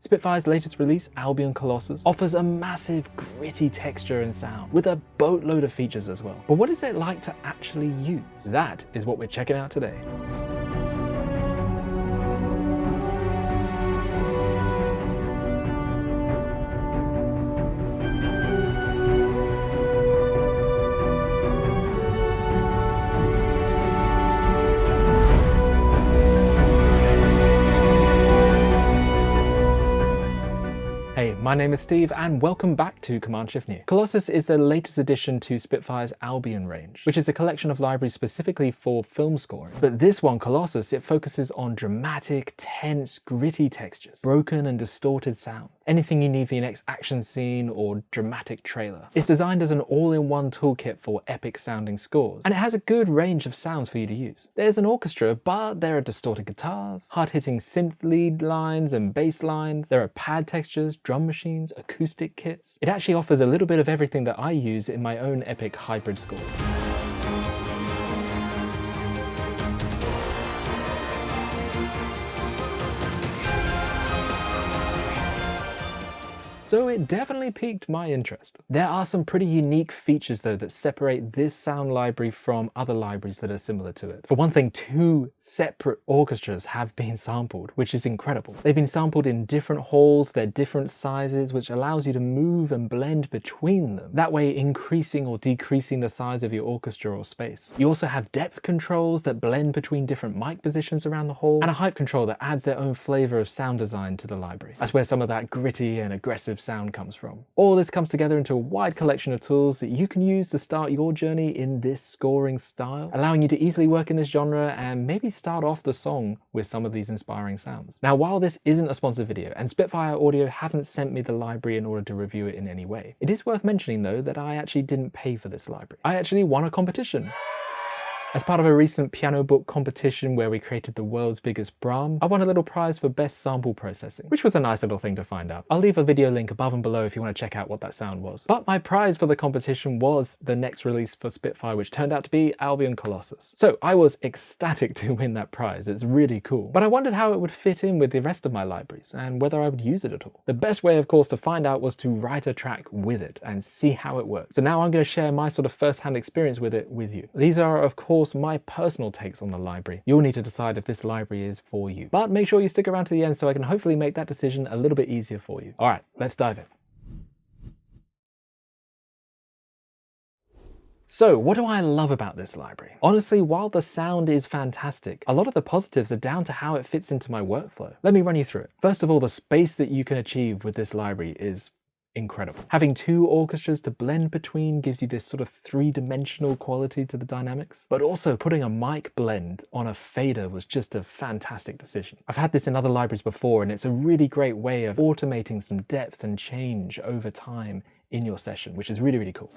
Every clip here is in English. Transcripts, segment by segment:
Spitfire's latest release, ALBION COLOSSUS, offers a massive, gritty texture and sound, with a boatload of features as well. But what is it like to actually use? That is what we're checking out today. Hey, my name is Steve and welcome back to Command Shift New. Colossus is the latest addition to Spitfire's Albion range, which is a collection of libraries specifically for film scoring. But this one, Colossus, it focuses on dramatic, tense, gritty textures, broken and distorted sounds, anything you need for your next action scene or dramatic trailer. It's designed as an all-in-one toolkit for epic sounding scores, and it has a good range of sounds for you to use. There's an orchestra, but there are distorted guitars, hard-hitting synth lead lines and bass lines, there are pad textures, drum machines, acoustic kits. It actually offers a little bit of everything that I use in my own epic hybrid scores. So it definitely piqued my interest. There are some pretty unique features though that separate this sound library from other libraries that are similar to it. For one thing, 2 separate orchestras have been sampled, which is incredible. They've been sampled in different halls, they're different sizes, which allows you to move and blend between them, that way increasing or decreasing the size of your orchestra or space. You also have depth controls that blend between different mic positions around the hall, and a hype control that adds their own flavor of sound design to the library. That's where some of that gritty and aggressive sound comes from. All this comes together into a wide collection of tools that you can use to start your journey in this scoring style, allowing you to easily work in this genre and maybe start off the song with some of these inspiring sounds. Now, while this isn't a sponsored video and Spitfire Audio haven't sent me the library in order to review it in any way, it is worth mentioning though that I actually didn't pay for this library. I actually won a competition. As part of a recent Pianobook competition where we created the world's biggest Brahm, I won a little prize for best sample processing, which was a nice little thing to find out. I'll leave a video link above and below if you want to check out what that sound was. But my prize for the competition was the next release for Spitfire, which turned out to be ALBION COLOSSUS. So I was ecstatic to win that prize. It's really cool. But I wondered how it would fit in with the rest of my libraries and whether I would use it at all. The best way, of course, to find out was to write a track with it and see how it works. So now I'm going to share my sort of first-hand experience with it with you. These are, of course, my personal takes on the library. You'll need to decide if this library is for you. But make sure you stick around to the end so I can hopefully make that decision a little bit easier for you. All right, let's dive in. So what do I love about this library? Honestly, while the sound is fantastic, a lot of the positives are down to how it fits into my workflow. Let me run you through it. First of all, the space that you can achieve with this library is incredible. Having 2 orchestras to blend between gives you this sort of 3-dimensional quality to the dynamics, but also putting a mic blend on a fader was just a fantastic decision. I've had this in other libraries before and it's a really great way of automating some depth and change over time in your session, which is really, really cool.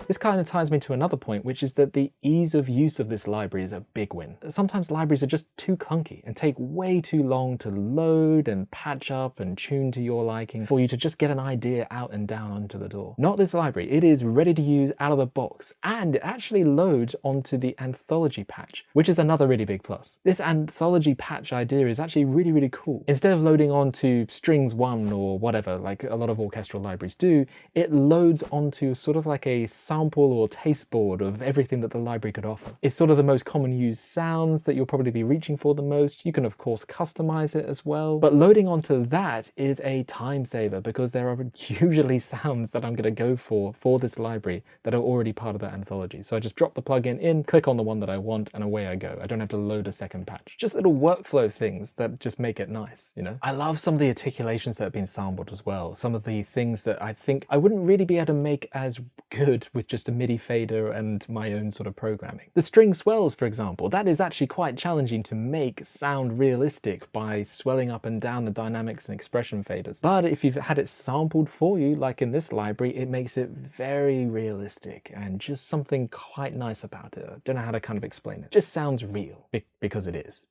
This kind of ties me to another point, which is that the ease of use of this library is a big win. Sometimes libraries are just too clunky and take way too long to load and patch up and tune to your liking for you to just get an idea out and down onto the door. Not this library. It is ready to use out of the box, and it actually loads onto the anthology patch, which is another really big plus. This anthology patch idea is actually really, really cool. Instead of loading onto strings 1 or whatever, like a lot of orchestral libraries do, it loads onto sort of like a sample or taste board of everything that the library could offer. It's sort of the most common used sounds that you'll probably be reaching for the most. You can of course customize it as well, but loading onto that is a time saver because there are usually sounds that I'm going to go for this library that are already part of that anthology. So I just drop the plugin in, click on the one that I want, and away I go. I don't have to load a second patch. Just little workflow things that just make it nice, you know? I love some of the articulations that have been sampled as well. Some of the things that I think I wouldn't really be able to make as good with just a MIDI fader and my own sort of programming. The string swells, for example, that is actually quite challenging to make sound realistic by swelling up and down the dynamics and expression faders. But if you've had it sampled for you, like in this library, it makes it very realistic and just something quite nice about it. I don't know how to kind of explain it. It just sounds real because it is.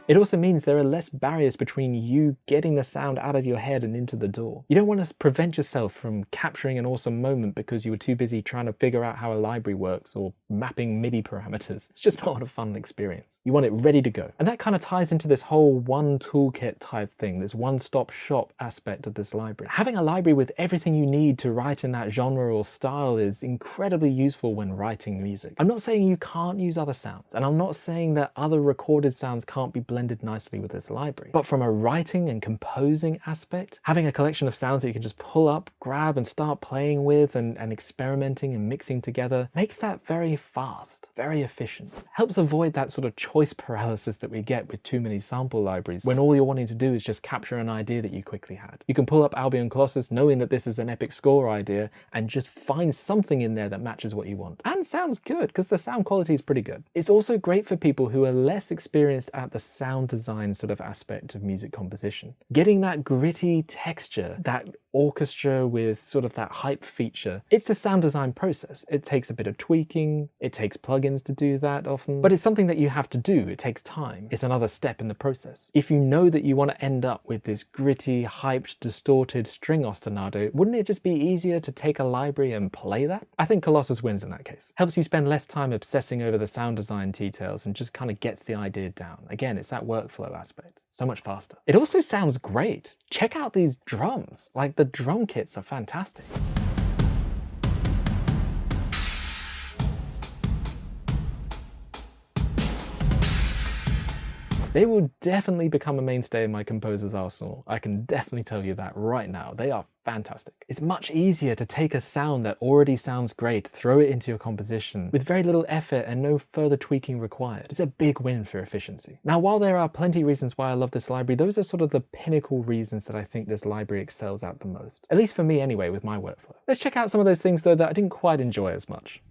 It also means there are less barriers between you getting the sound out of your head and into the door. You don't want to prevent yourself from capturing an awesome moment because you were too busy trying to figure out how a library works or mapping MIDI parameters. It's just not a fun experience. You want it ready to go. And that kind of ties into this whole one toolkit type thing, this one-stop shop aspect of this library. Having a library with everything you need to write in that genre or style is incredibly useful when writing music. I'm not saying you can't use other sounds, and I'm not saying that other recorded sounds can't be blended nicely with this library. But from a writing and composing aspect, having a collection of sounds that you can just pull up, grab, and start playing with and experimenting and mixing together makes that very fast, very efficient. Helps avoid that sort of choice paralysis that we get with too many sample libraries when all you're wanting to do is just capture an idea that you quickly had. You can pull up ALBION Colossus knowing that this is an epic score idea and just find something in there that matches what you want. And sounds good because the sound quality is pretty good. It's also great for people who are less experienced at the sound design sort of aspect of music composition. Getting that gritty texture, that orchestra with sort of that hype feature, it's a sound design process. It takes a bit of tweaking, it takes plugins to do that often, but it's something that you have to do. It takes time. It's another step in the process. If you know that you want to end up with this gritty, hyped, distorted string ostinato, wouldn't it just be easier to take a library and play that? I think Colossus wins in that case. Helps you spend less time obsessing over the sound design details and just kind of gets the idea down. Again, it's that workflow aspect. So much faster. It also sounds great. Check out these drums. Like, the drum kits are fantastic. They will definitely become a mainstay in my composer's arsenal. I can definitely tell you that right now. They are fantastic. It's much easier to take a sound that already sounds great, throw it into your composition with very little effort and no further tweaking required. It's a big win for efficiency. Now, while there are plenty of reasons why I love this library, those are sort of the pinnacle reasons that I think this library excels at the most. At least for me anyway, with my workflow. Let's check out some of those things though that I didn't quite enjoy as much.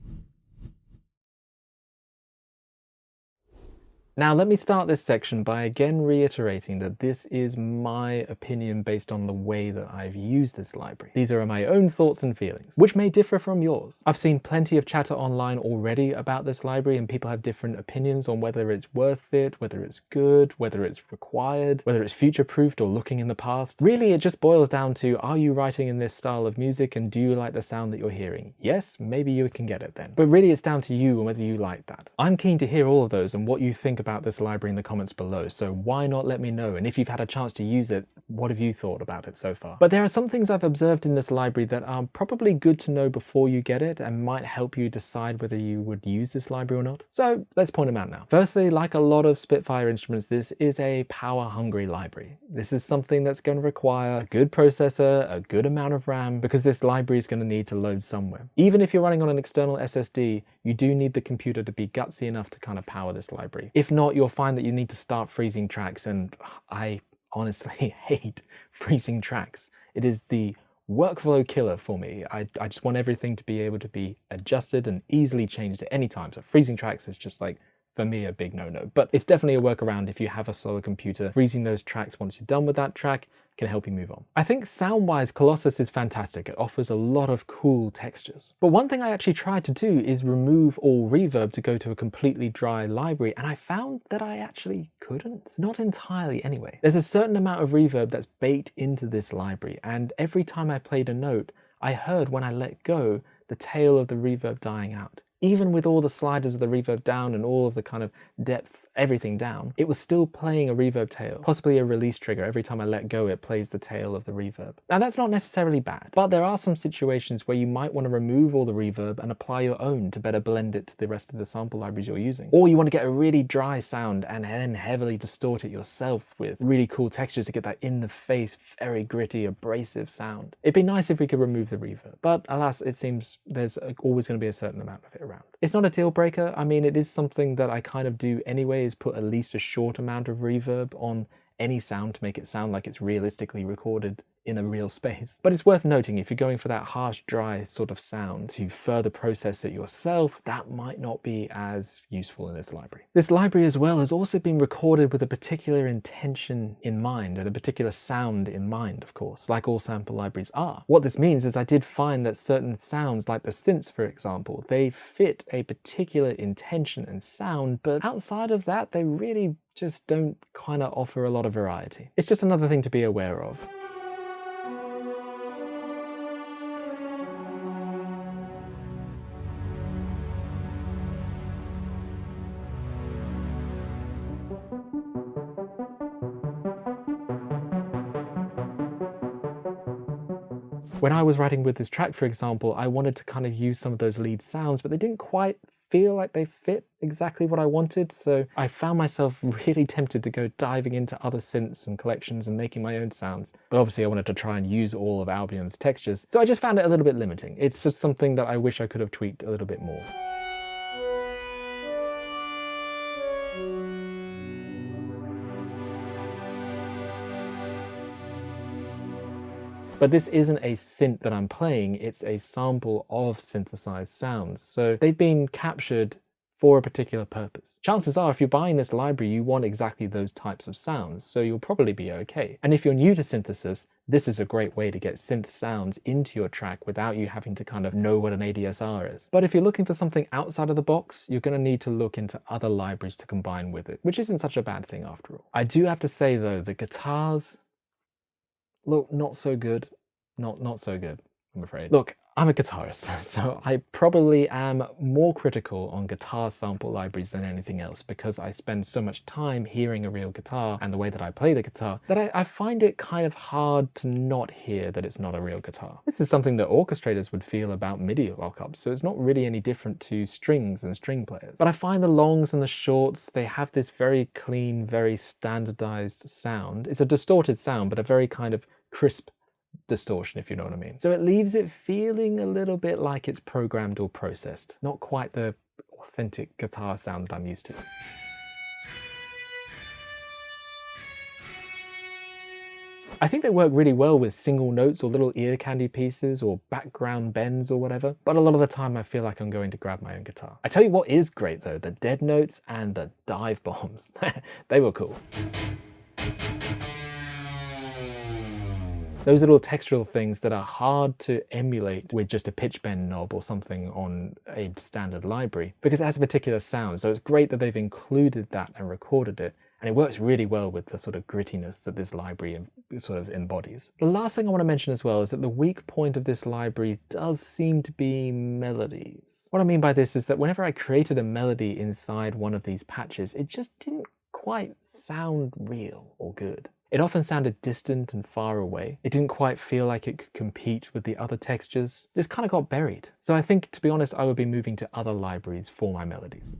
Now, let me start this section by again reiterating that this is my opinion based on the way that I've used this library. These are my own thoughts and feelings, which may differ from yours. I've seen plenty of chatter online already about this library, and people have different opinions on whether it's worth it, whether it's good, whether it's required, whether it's future-proofed or looking in the past. Really, it just boils down to, are you writing in this style of music and do you like the sound that you're hearing? Yes, maybe you can get it then. But really, it's down to you and whether you like that. I'm keen to hear all of those and what you think about this library in the comments below, so why not let me know? And if you've had a chance to use it, what have you thought about it so far? But there are some things I've observed in this library that are probably good to know before you get it and might help you decide whether you would use this library or not. So let's point them out now. Firstly, like a lot of Spitfire instruments, this is a power-hungry library. This is something that's going to require a good processor, a good amount of RAM, because this library is going to need to load somewhere. Even if you're running on an external SSD, you do need the computer to be gutsy enough to kind of power this library. If not, you'll find that you need to start freezing tracks, and I honestly hate freezing tracks. It is the workflow killer for me. I just want everything to be able to be adjusted and easily changed at any time. So freezing tracks is just like, for me, a big no-no. But it's definitely a workaround if you have a slower computer. Freezing those tracks once you're done with that track can help you move on. I think sound-wise, Colossus is fantastic. It offers a lot of cool textures. But one thing I actually tried to do is remove all reverb to go to a completely dry library, and I found that I actually couldn't. Not entirely anyway. There's a certain amount of reverb that's baked into this library, and every time I played a note, I heard when I let go, the tail of the reverb dying out. Even with all the sliders of the reverb down and all of the kind of depth, everything down, it was still playing a reverb tail, possibly a release trigger. Every time I let go, it plays the tail of the reverb. Now, that's not necessarily bad, but there are some situations where you might want to remove all the reverb and apply your own to better blend it to the rest of the sample libraries you're using. Or you want to get a really dry sound and then heavily distort it yourself with really cool textures to get that in-the-face, very gritty, abrasive sound. It'd be nice if we could remove the reverb, but alas, it seems there's always going to be a certain amount of it around. It's not a deal breaker. I mean, it is something that I kind of do anyway, is put at least a short amount of reverb on any sound to make it sound like it's realistically recorded in a real space. But it's worth noting, if you're going for that harsh, dry sort of sound to further process it yourself, that might not be as useful in this library. This library as well has also been recorded with a particular intention in mind, and a particular sound in mind, of course, like all sample libraries are. What this means is I did find that certain sounds, like the synths for example, they fit a particular intention and sound, but outside of that they really just don't kind of offer a lot of variety. It's just another thing to be aware of. When I was writing with this track, for example, I wanted to kind of use some of those lead sounds, but they didn't quite feel like they fit exactly what I wanted. So I found myself really tempted to go diving into other synths and collections and making my own sounds. But obviously I wanted to try and use all of Albion's textures. So I just found it a little bit limiting. It's just something that I wish I could have tweaked a little bit more. But this isn't a synth that I'm playing, it's a sample of synthesized sounds. So they've been captured for a particular purpose. Chances are, if you're buying this library, you want exactly those types of sounds, so you'll probably be okay. And if you're new to synthesis, this is a great way to get synth sounds into your track without you having to kind of know what an ADSR is. But if you're looking for something outside of the box, you're going to need to look into other libraries to combine with it, which isn't such a bad thing after all. I do have to say though, the guitars look not so good. Not so good, I'm afraid. Look, I'm a guitarist, so I probably am more critical on guitar sample libraries than anything else, because I spend so much time hearing a real guitar and the way that I play the guitar that I find it kind of hard to not hear that it's not a real guitar. This is something that orchestrators would feel about MIDI lockups, so it's not really any different to strings and string players. But I find the longs and the shorts, they have this very clean, very standardized sound. It's a distorted sound, but a very kind of crisp distortion, if you know what I mean. So it leaves it feeling a little bit like it's programmed or processed, not quite the authentic guitar sound that I'm used to. I think they work really well with single notes or little ear candy pieces or background bends or whatever, but a lot of the time I feel like I'm going to grab my own guitar. I tell you what is great though, the dead notes and the dive bombs. They were cool. Those little textural things that are hard to emulate with just a pitch bend knob or something on a standard library, because it has a particular sound. So it's great that they've included that and recorded it. And it works really well with the sort of grittiness that this library sort of embodies. The last thing I want to mention as well is that the weak point of this library does seem to be melodies. What I mean by this is that whenever I created a melody inside one of these patches, it just didn't quite sound real or good. It often sounded distant and far away. It didn't quite feel like it could compete with the other textures. It just kind of got buried. So I think, to be honest, I would be moving to other libraries for my melodies.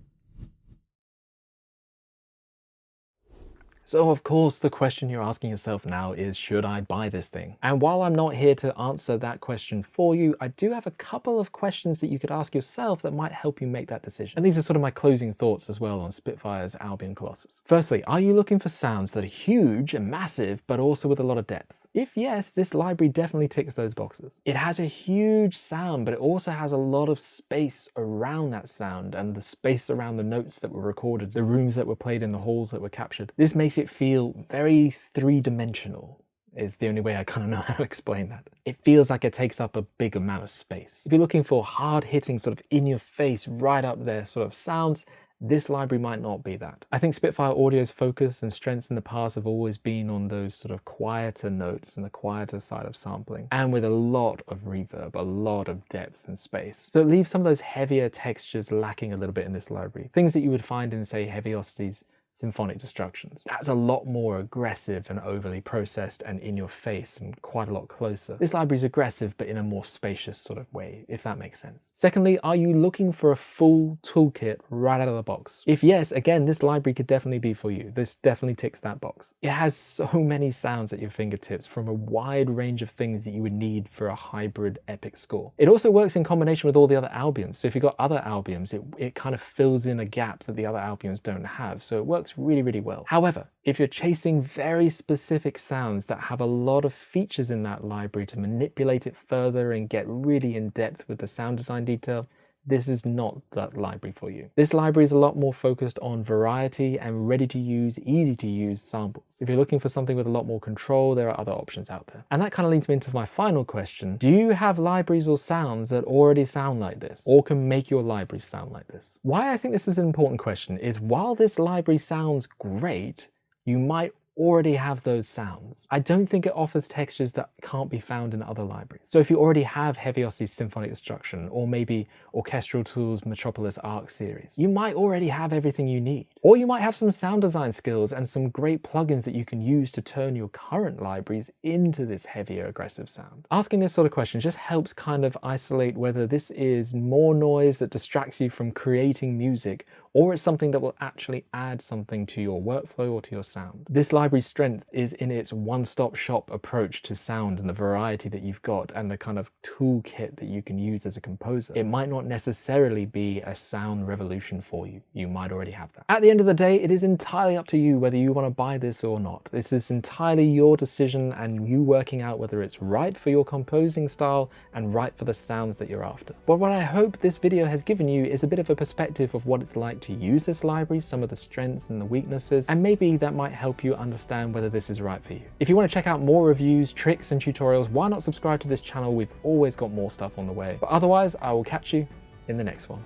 So of course, the question you're asking yourself now is, should I buy this thing? And while I'm not here to answer that question for you, I do have a couple of questions that you could ask yourself that might help you make that decision. And these are sort of my closing thoughts as well on Spitfire's Albion Colossus. Firstly, are you looking for sounds that are huge and massive, but also with a lot of depth? If yes, this library definitely ticks those boxes. It has a huge sound, but it also has a lot of space around that sound and the space around the notes that were recorded, the rooms that were played in, the halls that were captured. This makes it feel very three-dimensional. Is the only way I kind of know how to explain that. It feels like it takes up a big amount of space. If you're looking for hard-hitting, sort of in-your-face, right up there sort of sounds, this library might not be that. I think Spitfire Audio's focus and strengths in the past have always been on those sort of quieter notes and the quieter side of sampling, and with a lot of reverb, a lot of depth and space. So it leaves some of those heavier textures lacking a little bit in this library. Things that you would find in, say, Heaviosity's Symphonic Destructions. That's a lot more aggressive and overly processed and in your face and quite a lot closer. This library is aggressive, but in a more spacious sort of way, if that makes sense. Secondly, are you looking for a full toolkit right out of the box? If yes, again, this library could definitely be for you. This definitely ticks that box. It has so many sounds at your fingertips from a wide range of things that you would need for a hybrid epic score. It also works in combination with all the other Albions. So if you've got other Albions, it kind of fills in a gap that the other Albions don't have. So it works works really, really well. However, if you're chasing very specific sounds that have a lot of features in that library to manipulate it further and get really in depth with the sound design detail, this is not that library for you. This library is a lot more focused on variety and ready to use, easy to use samples. If you're looking for something with a lot more control, there are other options out there. And that kind of leads me into my final question. Do you have libraries or sounds that already sound like this, or can make your library sound like this? Why I think this is an important question is, while this library sounds great, you might already have those sounds. I don't think it offers textures that can't be found in other libraries. So if you already have Heavy Symphonic Destruction, or maybe Orchestral Tools Metropolis Arc series, you might already have everything you need. Or you might have some sound design skills and some great plugins that you can use to turn your current libraries into this heavier, aggressive sound. Asking this sort of question just helps kind of isolate whether this is more noise that distracts you from creating music, or it's something that will actually add something to your workflow or to your sound. This library's strength is in its one-stop shop approach to sound and the variety that you've got and the kind of toolkit that you can use as a composer. It might not necessarily be a sound revolution for you. You might already have that. At the end of the day, it is entirely up to you whether you want to buy this or not. This is entirely your decision and you working out whether it's right for your composing style and right for the sounds that you're after. But what I hope this video has given you is a bit of a perspective of what it's like to use this library, some of the strengths and the weaknesses, and maybe that might help you understand whether this is right for you. If you want to check out more reviews, tricks and tutorials, why not subscribe to this channel? We've always got more stuff on the way. But otherwise, I will catch you in the next one.